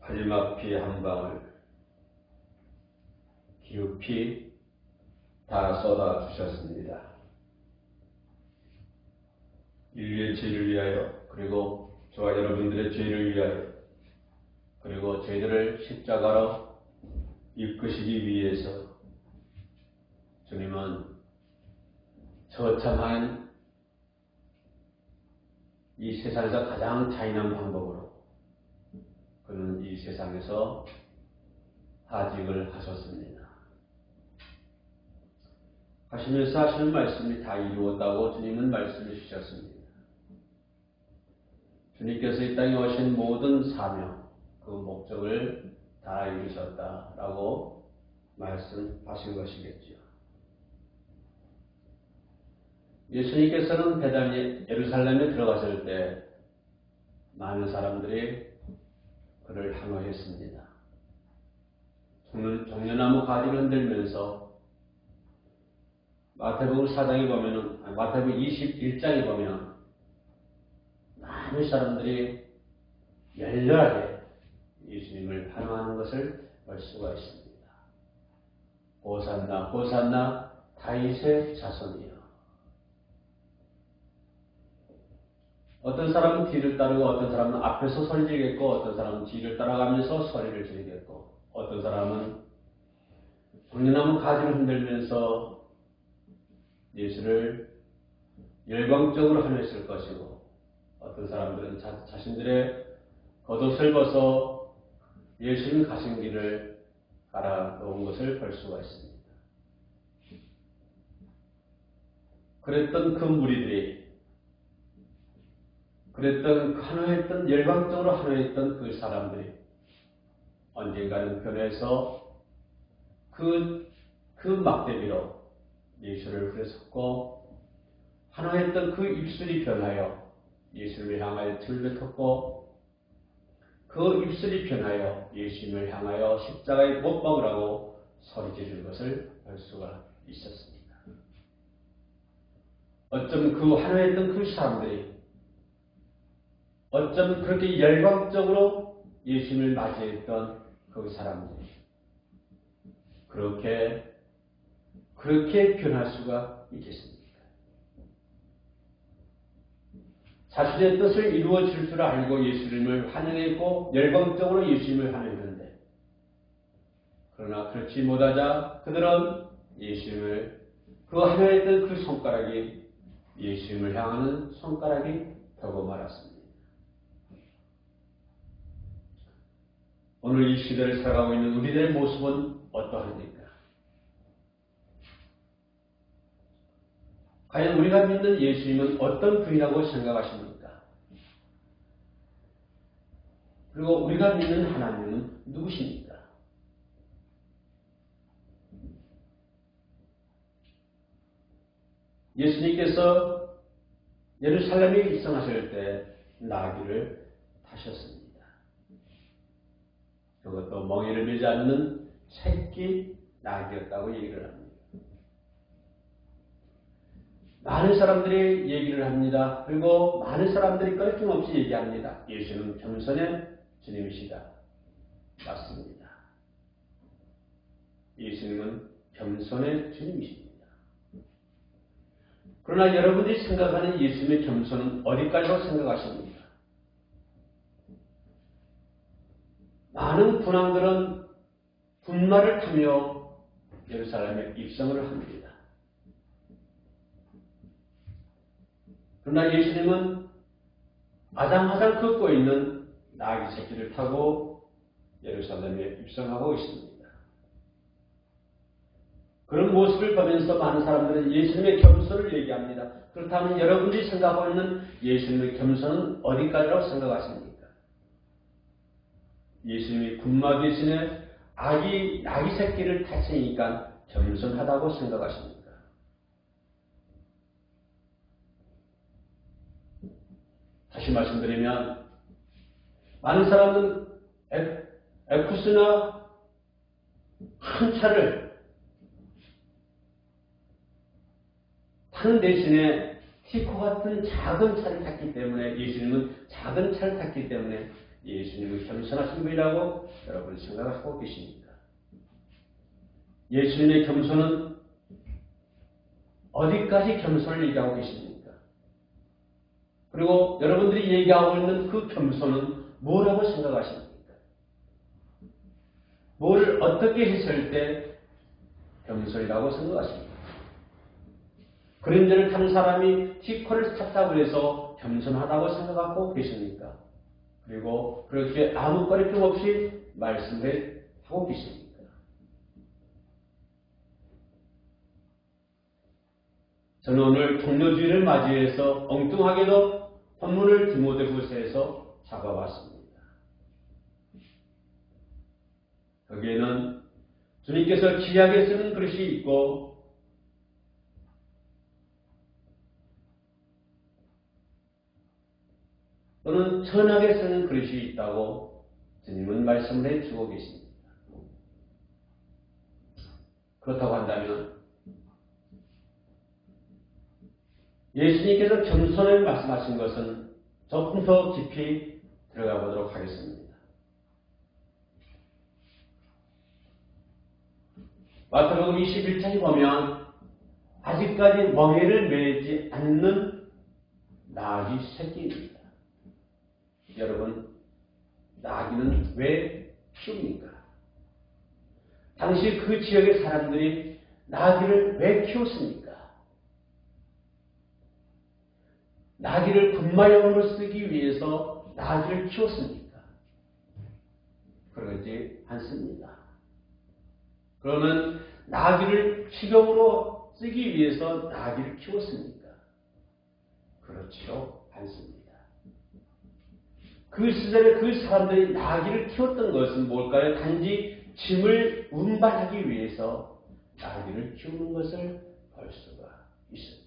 마지막 피 한 방울 기up이 다 쏟아 주셨습니다. 인류의 죄를 위하여, 그리고 저와 여러분들의 죄를 위하여, 그리고 저희들을 십자가로 이끄시기 위해서 주님은 처참한 이 세상에서 가장 잔인한 방법으로 그는 이 세상에서 하직을 하셨습니다. 하시면서 하시는 말씀이 다 이루었다고 주님은 말씀해 주셨습니다. 주님께서 이 땅에 오신 모든 사명, 그 목적을 다 이루셨다라고 말씀하신 것이겠죠. 예수님께서는 베다니 예루살렘에 들어가실 때 많은 사람들이 그를 환호했습니다. 종려나무 가지를 흔들면서 마태복음 4장에 보면은, 마태복음 21장에 보면 많은 사람들이 열렬하게 예수님을 환호하는 것을 볼 수가 있습니다. 호산나 호산나 다윗의 자손이여. 어떤 사람은 뒤를 따르고, 어떤 사람은 앞에서 소리 지르겠고, 어떤 사람은 뒤를 따라가면서 소리를 지르겠고, 어떤 사람은 종려나무 가지를 흔들면서 예수를 열광적으로 환호했을 것이고, 어떤 사람들은 자신들의 겉옷을 벗어 예수님 가신 길을 갈아놓은 것을 볼 수가 있습니다. 그랬던 그 무리들이, 그랬던 환호했던, 열광적으로 환호했던 그 사람들이 언젠가는 변해서 그 막대기로 예수를 후려쳤고, 환호했던 그 입술이 변하여 예수님을 향하여 들뱉었고, 그 입술이 변하여 예수님을 향하여 십자가에 못 박으라고 소리 지르는 것을 볼 수가 있었습니다. 어쩜 그 환호했던 그 사람들이, 어쩜 그렇게 열광적으로 예수님을 맞이했던 그 사람들이 그렇게 변할 수가 있겠습니까? 자신의 뜻을 이루어 줄 줄 알고 예수님을 환영했고, 열광적으로 예수님을 환영했는데, 그러나 그렇지 못하자 그들은 예수님을, 그 환영했던 그 손가락이 예수님을 향하는 손가락이 되고 말았습니다. 오늘 이 시대를 살아가고 있는 우리들의 모습은 어떠합니까? 과연 우리가 믿는 예수님은 어떤 분이라고 생각하십니까? 그리고 우리가 믿는 하나님은 누구십니까? 예수님께서 예루살렘에 입성하실 때 나귀를 타셨습니다. 그것도 멍에를 매지 않는 새끼 나귀였다고 얘기를 합니다. 많은 사람들이 얘기를 합니다. 그리고 많은 사람들이 끊김없이 얘기합니다. 예수는 겸손의 주님이시다. 맞습니다. 예수님은 겸손의 주님이십니다. 그러나 여러분들이 생각하는 예수님의 겸손은 어디까지로 생각하십니까? 많은 군왕들은 분마를 타며 예루살렘에 입성을 합니다. 그러나 예수님은 아장아장 걷고 있는 나귀 새끼를 타고 예루살렘에 입성하고 있습니다. 그런 모습을 보면서 많은 사람들은 예수님의 겸손을 얘기합니다. 그렇다면 여러분들이 생각하고 있는 예수님의 겸손은 어디까지라고 생각하십니까? 예수님이 군마 대신에 나귀 새끼를 탔으니까 겸손하다고 생각하십니까? 다시 말씀드리면, 많은 사람은 에쿠스나 한 차를 타는 대신에 티코 같은 작은 차를 탔기 때문에, 예수님은 작은 차를 탔기 때문에 예수님은 겸손하신 분이라고 여러분 생각하고 계십니까? 예수님의 겸손은 어디까지 겸손을 얘기하고 계십니까? 그리고 여러분들이 얘기하고 있는 그 겸손은 뭐라고 생각하십니까? 뭘 어떻게 했을 때 겸손이라고 생각하십니까? 그림자를 탄 사람이 티코를 탔다고 해서 겸손하다고 생각하고 계십니까? 그리고 그렇게 아무 거리낌 없이 말씀을 하고 계십니까? 저는 오늘 종료주의를 맞이해서 엉뚱하게도 본문을 디모데후서에서 잡아봤습니다. 거기에는 주님께서 귀하게 쓰는 그릇이 있고 또는 천하게 쓰는 그릇이 있다고 주님은 말씀을 해주고 계십니다. 그렇다고 한다면 예수님께서 겸손을 말씀하신 것은 조금 더 깊이 들어가 보도록 하겠습니다. 마태복음 21장에 보면 아직까지 멍에를 매지 않는 나귀 새끼입니다. 여러분, 나귀는 왜 키웁니까? 당시 그 지역의 사람들이 나귀를 왜 키웠습니까? 나귀를 군마용으로 쓰기 위해서 나귀를 키웠습니까? 그러지 않습니다. 그러면 나귀를 식용으로 쓰기 위해서 나귀를 키웠습니까? 그렇지도 않습니다. 그 시절에 그 사람들이 나귀를 키웠던 것은 뭘까요? 단지 짐을 운반하기 위해서 나귀를 키우는 것을 볼 수가 있습니다.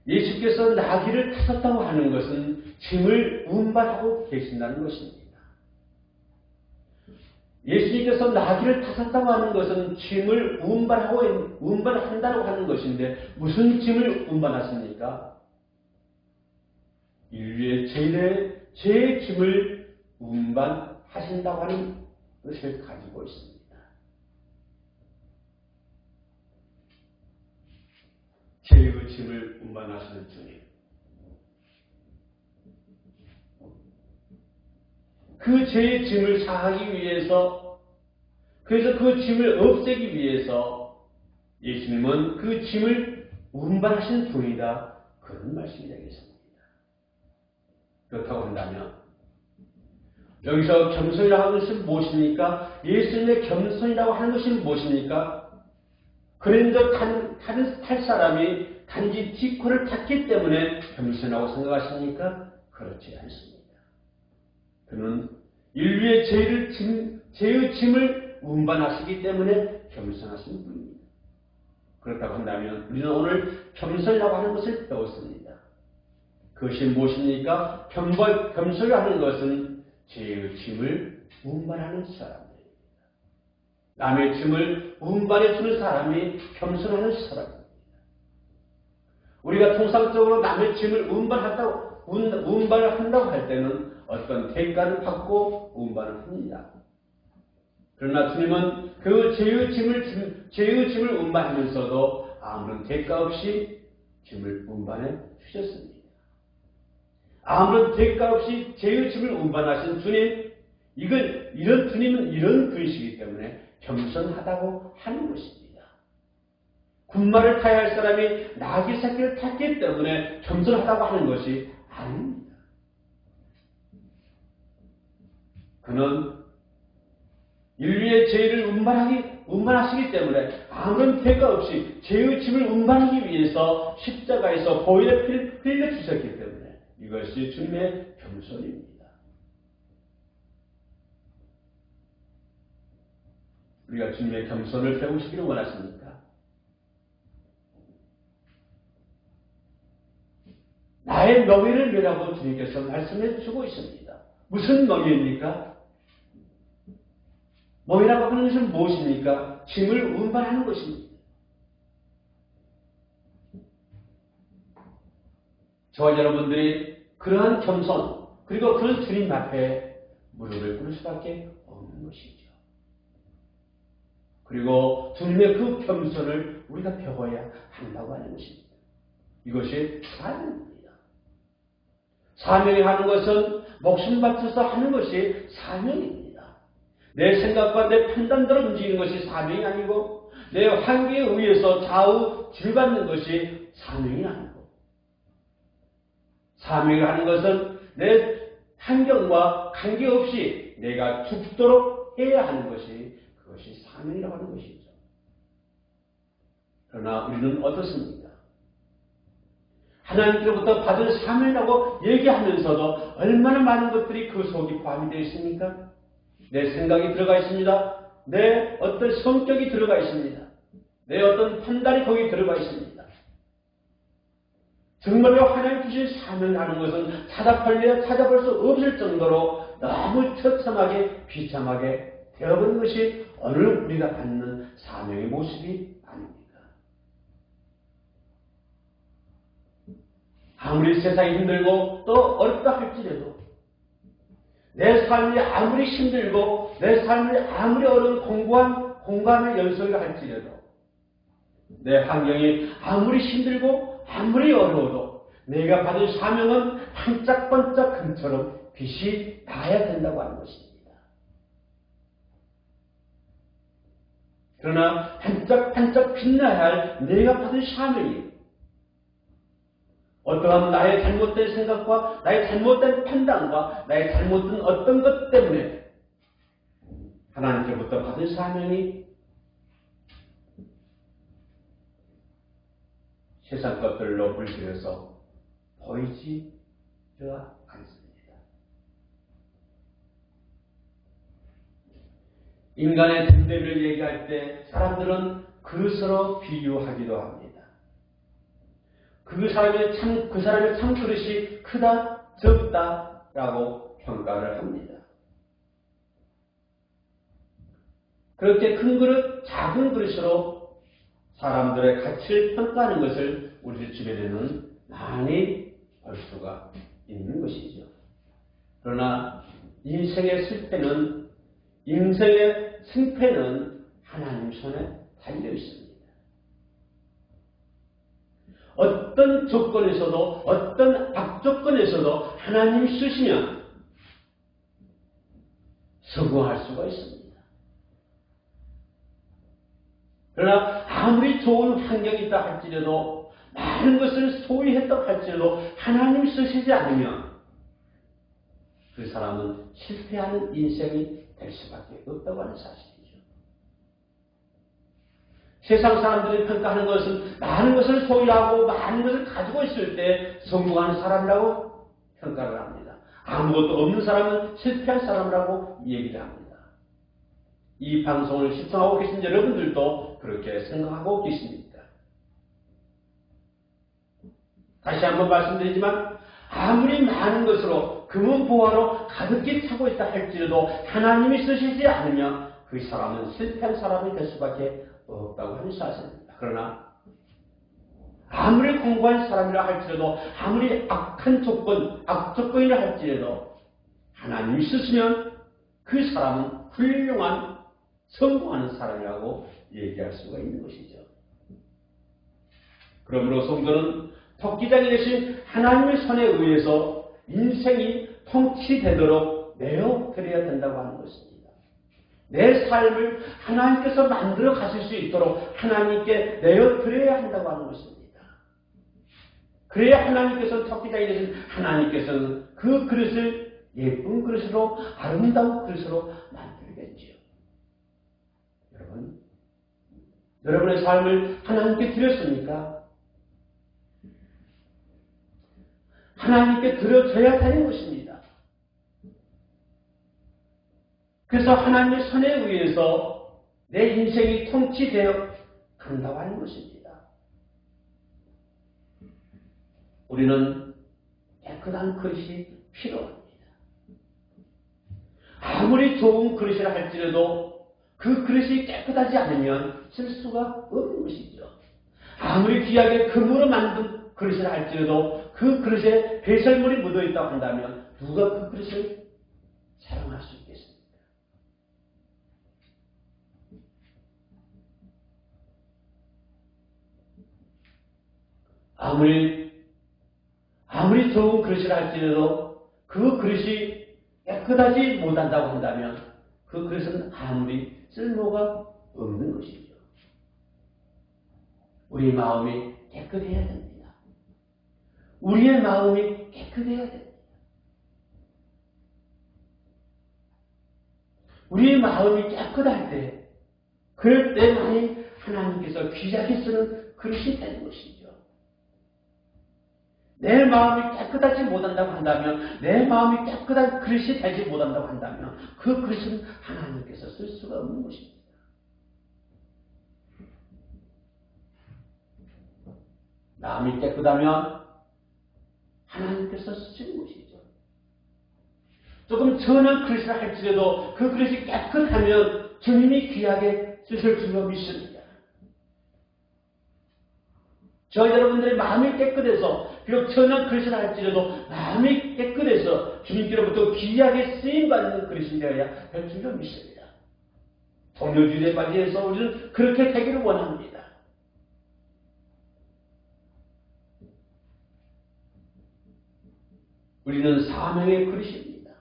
예수께서 나귀를 타셨다고 하는 것은 짐을 운반하고 계신다는 것입니다. 예수님께서 나귀를 타셨다고 하는 것은 짐을 운반한다고 하는 것인데 무슨 짐을 운반하십니까? 인류의 제 짐을 운반하신다고 하는 것을 가지고 있습니다. 죄의 짐을 운반하시는 주님. 그 죄의 짐을 사하기 위해서, 그래서 그 짐을 없애기 위해서 예수님은 그 짐을 운반하신 분이다. 그런 말씀이 되겠습니다. 그렇다고 한다면 여기서 겸손이라고 하는 것은 무엇입니까? 예수님의 겸손이라고 하는 것이 무엇입니까? 그랜저 탈 사람이 단지 티코를 탔기 때문에 겸손하고 생각하십니까? 그렇지 않습니다. 그는 인류의 죄의 짐을 운반하시기 때문에 겸손하신 분입니다. 그렇다고 한다면 우리는 오늘 겸손이라고 하는 것을 배웠습니다. 그것이 무엇입니까? 겸손이라고 하는 것은 죄의 짐을 운반하는 사람입니다. 남의 짐을 운반해 주는 사람이 겸손하는 사람입니다. 우리가 통상적으로 남의 짐을 운반을 한다고 할 때는 어떤 대가를 받고 운반을 합니다. 그러나 주님은 그 죄의 짐을 운반하면서도 아무런 대가 없이 짐을 운반해 주셨습니다. 아무런 대가 없이 죄의 짐을 운반하신 주님, 이런 주님은 이런 분이시기 때문에 겸손하다고 하는 것입니다. 군마를 타야 할 사람이 나귀 새끼를 탔기 때문에 겸손하다고 하는 것이 아닙니다. 그는 인류의 죄를 운반하시기 때문에 아무런 대가 없이 죄의 짐을 운반하기 위해서 십자가에서 보혈의 피를 흘려주셨기 때문에 이것이 주님의 겸손입니다. 우리가 주님의 겸손을 배우시기를 원하십니까? 나의 명예를 메라고 주님께서 말씀해 주고 있습니다. 무슨 명예입니까? 명예라고 하는 것은 무엇입니까? 짐을 운반하는 것입니다. 저와 여러분들이 그러한 겸손, 그리고 그런 주님 앞에 무릎을 꿇을 수밖에 없는 것이죠. 그리고 주님의 그 겸손을 우리가 배워야 한다고 하는 것입니다. 이것이 사명입니다. 사명이 하는 것은 목숨 바쳐서 하는 것이 사명입니다. 내 생각과 내 판단대로 움직이는 것이 사명이 아니고 내 환경에 의해서 좌우 질받는 것이 사명이 아니고 사명을 하는 것은 내 환경과 관계없이 내가 죽도록 해야 하는 것이 그것이 사명이라고 하는 것이죠. 그러나 우리는 어떻습니까? 하나님께로부터 받은 사명이라고 얘기하면서도 얼마나 많은 것들이 그 속에 포함이 되어 있습니까? 내 생각이 들어가 있습니다. 내 어떤 성격이 들어가 있습니다. 내 어떤 판단이 거기에 들어가 있습니다. 정말로 하나님 주신 사명을 하는 것은 찾아볼 수 없을 정도로 너무 처참하게 비참하게 되어버린 것이 오늘 우리가 받는 사명의 모습이 아닙니까? 아무리 세상이 힘들고 또 어렵다 할지라도 내 삶이 아무리 힘들고 내 삶이 아무리 어려운 공감의 연속이라 할지라도 내 환경이 아무리 힘들고 아무리 어려워도 내가 받은 사명은 반짝반짝 금처럼 빛이 나야 된다고 하는 것입니다. 그러나 반짝반짝 빛나야 할 내가 받은 사명이 어떠한 나의 잘못된 생각과 나의 잘못된 판단과 나의 잘못된 어떤 것 때문에 하나님께로부터 받은 사명이 세상 것들로 물들여서 보이지가 않습니다. 인간의 등대를 얘기할 때 사람들은 그릇으로 비유하기도 합니다. 그 사람의 참 그릇이 크다, 적다라고 평가를 합니다. 그렇게 큰 그릇, 작은 그릇으로 사람들의 가치를 평가하는 것을 우리 주변에는 많이 볼 수가 있는 것이죠. 그러나 인생의 승패는 하나님 손에 달려 있습니다. 어떤 조건에서도 어떤 악조건에서도 하나님이 쓰시면 성공할 수가 있습니다. 그러나 아무리 좋은 환경이 있다 할지라도 많은 것을 소유했다고 할지라도 하나님이 쓰시지 않으면 그 사람은 실패하는 인생이 될 수밖에 없다고 하는 사실이죠. 세상 사람들이 평가하는 것은 많은 것을 소유하고 많은 것을 가지고 있을 때 성공하는 사람이라고 평가를 합니다. 아무것도 없는 사람은 실패한 사람이라고 얘기를 합니다. 이 방송을 시청하고 계신 여러분들도 그렇게 생각하고 계십니까? 다시 한번 말씀드리지만 아무리 많은 것으로 금은보화로 가득히 차고 있다 할지라도 하나님이 쓰시지 않으면 그 사람은 실패한 사람이 될 수밖에 없다고 하는 사실입니다. 그러나 아무리 공부한 사람이라 할지라도 아무리 악조건이라 할지라도 하나님이 쓰시면 그 사람은 훌륭한 성공하는 사람이라고 얘기할 수가 있는 것이죠. 그러므로 성도는 토끼장이 되신 하나님의 손에 의해서 인생이 통치되도록 내어드려야 된다고 하는 것입니다. 내 삶을 하나님께서 만들어 가실 수 있도록 하나님께 내어드려야 한다고 하는 것입니다. 그래야 하나님께서 토끼장이 되신 하나님께서는 그 그릇을 예쁜 그릇으로 아름다운 그릇으로 만들겠지요. 여러분의 삶을 하나님께 드렸습니까? 하나님께 드려져야 되는 것입니다. 그래서 하나님의 손에 의해서 내 인생이 통치되어 간다고 하는 것입니다. 우리는 깨끗한 그릇이 필요합니다. 아무리 좋은 그릇이라 할지라도 그 그릇이 깨끗하지 않으면 쓸 수가 없는 것이죠. 아무리 귀하게 금으로 만든 그릇을 할지라도 그 그릇에 배설물이 묻어있다고 한다면 누가 그 그릇을 사용할 수 있겠습니까? 아무리 좋은 그릇을 할지라도 그 그릇이 깨끗하지 못한다고 한다면 그 그릇은 아무리 쓸모가 없는 것이죠. 우리 마음이 깨끗해야 됩니다. 우리의 마음이 깨끗해야 됩니다. 우리의 마음이 깨끗할 때, 그럴 때만이 하나님께서 귀하게 쓰는 그릇이 되는 것이죠. 내 마음이 깨끗하지 못한다고 한다면, 내 마음이 깨끗한 그릇이 되지 못한다고 한다면 그 그릇은 하나님께서 쓸 수가 없는 것입니다. 마음이 깨끗하면 하나님께서 쓰시는 것이죠. 조금 천한 그릇을 할지라도 그 그릇이 깨끗하면 주님이 귀하게 쓰실 줄로 믿습니다. 저 여러분들의 마음이 깨끗해서 비록 천한 그릇을 할지라도 마음이 깨끗해서 주님께로부터 귀하게 쓰임받는 그릇이 되어야 할 줄로 믿습니다. 동료주의에 빠져서 우리는 그렇게 되기를 원합니다. 우리는 사명의 그릇입니다.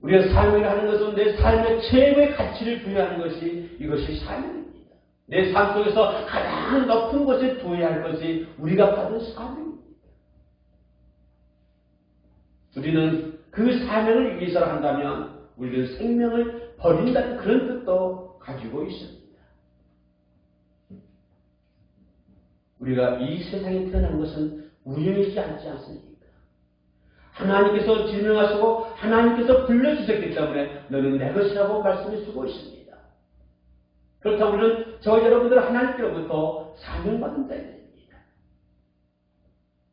우리가 사명을 하는 것은 내 삶의 최고의 가치를 부여하는 것이 이것이 사명입니다. 내 삶 속에서 가장 높은 곳에 두어야 할 것이 우리가 받은 사명입니다. 우리는 그 사명을 위해서 한다면 우리는 생명을 버린다는 그런 뜻도 가지고 있습니다. 우리가 이 세상에 태어난 것은 우연이지 않지 않습니까? 하나님께서 지명하시고 하나님께서 불러주셨기 때문에 너는 내 것이라고 말씀해 주고 있습니다. 그렇다면 우리는 저 여러분들 하나님께로부터 사명받은 자입니다.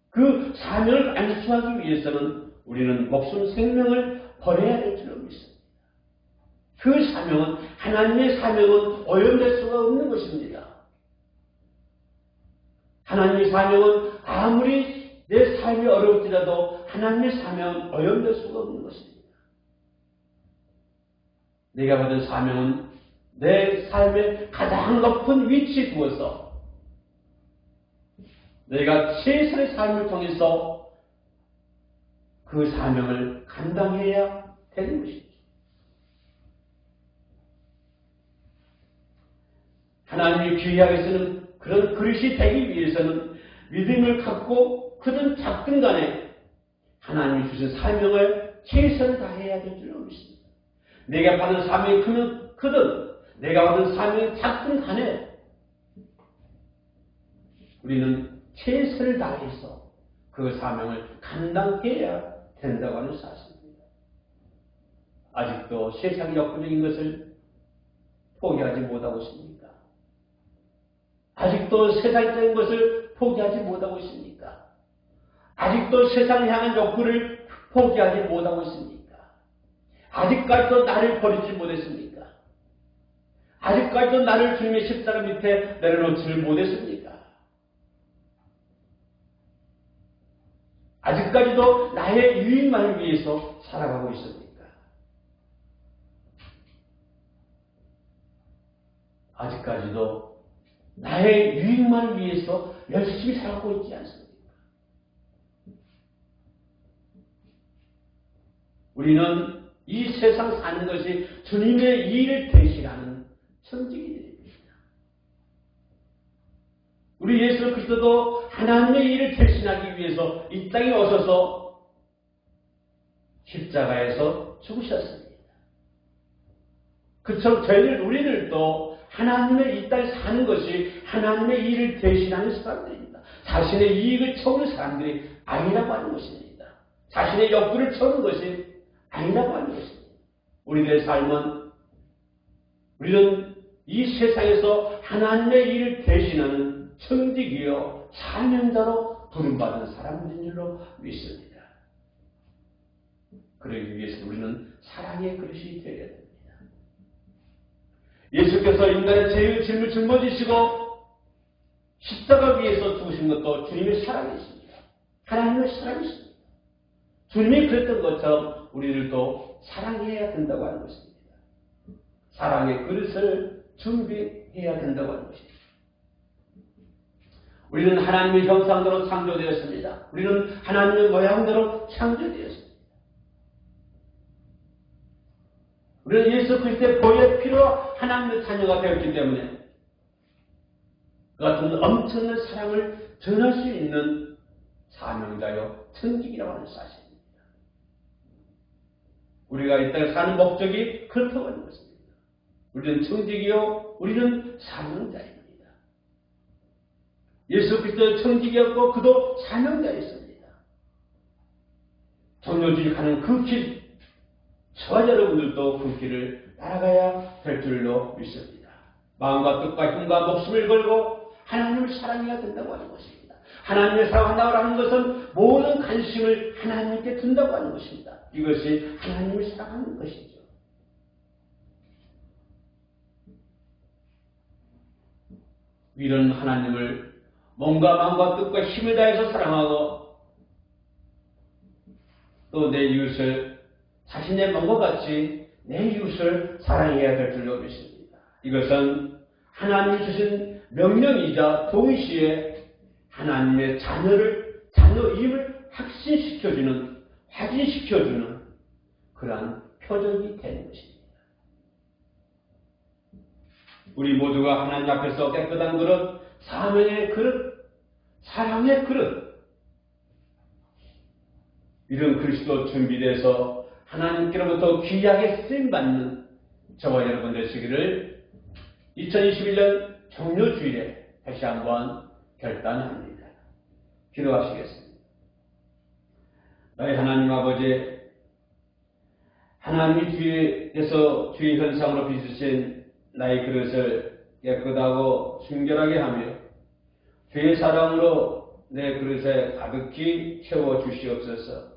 그 사명을 안수하기 위해서는 우리는 목숨 생명을 버려야 될 줄로 믿습니다. 그 사명은 하나님의 사명은 오염될 수가 없는 것입니다. 하나님의 사명은 아무리 내 삶이 어려울지라도 하나님의 사명은 오염될 수가 없는 것입니다. 내가 받은 사명은 내 삶의 가장 높은 위치에 두어서 내가 최선의 삶을 통해서 그 사명을 감당해야 되는 것이죠. 하나님이 귀하게 쓰는 그런 그릇이 되기 위해서는 믿음을 갖고 크든 작든 간에 하나님이 주신 사명을 최선을 다해야 될 줄로 믿습니다. 내가 받은 사명이 크든 내가 받은 사명이 작든 간에 우리는 최선을 다해서 그 사명을 감당해야 된다고 하는 사실입니다. 아직도 세상의 역부족인 것을 포기하지 못하고 있습니까? 아직도 세상적인 것을 포기하지 못하고 있습니까? 아직도 세상을 향한 욕구를 포기하지 못하고 있습니까? 아직까지도 나를 버리지 못했습니까? 아직까지도 나를 주님의 십자가 밑에 내려놓지를 못했습니까? 아직까지도 나의 유익만을 위해서 살아가고 있습니까? 아직까지도 나의 유익만을 위해서 열심히 살고 있지 않습니까? 우리는 이 세상 사는 것이 주님의 일을 대신하는 천직인들입니다. 우리 예수 그리스도도 하나님의 일을 대신하기 위해서 이 땅에 오셔서 십자가에서 죽으셨습니다. 그처럼 우리들도 하나님의 이 땅에 사는 것이 하나님의 일을 대신하는 사람들입니다. 자신의 이익을 채우는 사람들이 아니라고 하는 것입니다. 자신의 욕구를 채우는 것이 아니라고 하는 것입니다. 우리들의 삶은 우리는 이 세상에서 하나님의 일을 대신하는 청직이요 사명자로 부름받은 사람들인 줄로 믿습니다. 그러기 위해서 우리는 사랑의 그릇이 되어야 됩니다. 예수께서 인간의 죄의 짐을 짊어지시고 십자가 위에서 죽으신 것도 주님의 사랑이십니다. 하나님의 사랑이십니다. 주님이 그랬던 것처럼 우리들도 사랑해야 된다고 하는 것입니다. 사랑의 그릇을 준비해야 된다고 하는 것입니다. 우리는 하나님의 형상대로 창조되었습니다. 우리는 하나님의 모양대로 창조되었습니다. 우리는 예수 그리스도의 보혈의 피로 하나님의 자녀가 되었기 때문에 그 같은 엄청난 사랑을 전할 수 있는 사명자요 청직이라고 하는 사실입니다. 우리가 이 땅에 사는 목적이 그렇다고 하는 것입니다. 우리는 청직이요, 우리는 사명자입니다. 예수 그리스도의 청직이었고 그도 사명자였습니다. 정료주의 가는 그 길, 저와 여러분들도 그 길을 따라가야 될 줄로 믿습니다. 마음과 뜻과 힘과 목숨을 걸고 하나님을 사랑해야 된다고 하는 것입니다. 하나님을 사랑한다고 하는 것은 모든 관심을 하나님께 둔다고 하는 것입니다. 이것이 하나님을 사랑하는 것이죠. 이런 하나님을 몸과 마음과 뜻과 힘을 다해서 사랑하고 또 내 이웃을 자신의 몸과 같이 내 이웃을 사랑해야 될 줄로 믿습니다. 이것은 하나님이 주신 명령이자 동시에 하나님의 자녀임을 확신시켜주는, 확인시켜주는 그러한 표적이 되는 것입니다. 우리 모두가 하나님 앞에서 깨끗한 그릇, 사명의 그릇, 사랑의 그릇, 이런 그리스도 준비돼서 하나님께로부터 귀하게 쓰임받는 저와 여러분 되시기를 2021년 종료주일에 다시 한번 결단합니다. 기도하시겠습니다. 나의 하나님 아버지, 하나님이 주의 현상으로 빚으신 나의 그릇을 깨끗하고 순결하게 하며 주의 사랑으로 내 그릇에 가득히 채워 주시옵소서.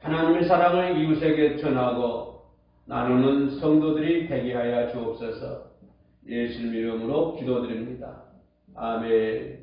하나님의 사랑을 이웃에게 전하고 나누는 성도들이 되게 하여 주옵소서. 예수님 이름으로 기도드립니다. 아멘.